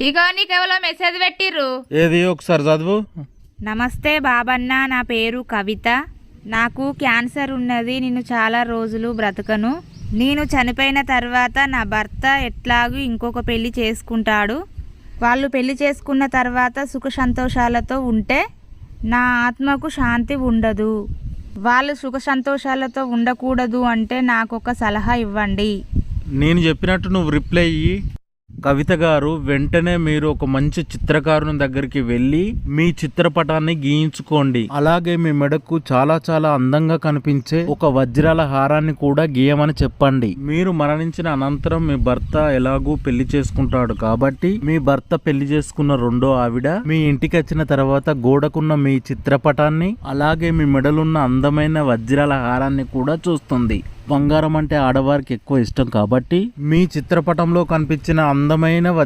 ఇగో నీకెవరో message పెట్టిర్రు. ఏది ఒకసారి చదువు. నమస్తే బాబన్న, నా పేరు కవిత. నాకు క్యాన్సర్ ఉన్నది. నేను చాలా రోజులు బ్రతకను. నేను చనిపోయిన తర్వాత నా భర్త ఎట్లాగూ ఇంకొక పెళ్లి చేసుకుంటాడు. వాళ్ళు పెళ్లి చేసుకున్న తర్వాత సుఖ సంతోషాలతో ఉంటే నా ఆత్మకు శాంతి ఉండదు. వాళ్ళు సుఖ సంతోషాలతో ఉండకూడదు అంటే నాకు ఒక సలహా ఇవ్వండి. నేను చెప్పినట్టు నువ్వు రిప్లై ఇయ్యి. కవిత గారు, వెంటనే మీరు ఒక మంచి చిత్రకారుని దగ్గరికి వెళ్ళి మీ చిత్రపటాన్ని గీయించుకోండి. అలాగే మీ మెడకు చాలా చాలా అందంగా కనిపించే ఒక వజ్రాల హారాన్ని కూడా గీయమని చెప్పండి. మీరు మరణించిన అనంతరం మీ భర్త ఎలాగూ పెళ్లి చేసుకుంటాడు కాబట్టి మీ భర్త పెళ్లి చేసుకున్న రెండో ఆవిడ మీ ఇంటికి వచ్చిన తర్వాత గోడకున్న మీ చిత్రపటాన్ని అలాగే మీ మెడలున్న అందమైన వజ్రాల హారాన్ని కూడా చూస్తుంది. బంగారం అంటే ఆడవారికి ఎక్కువ ఇష్టం కాబట్టి మీ చిత్రపటంలో కనిపించిన అందమైన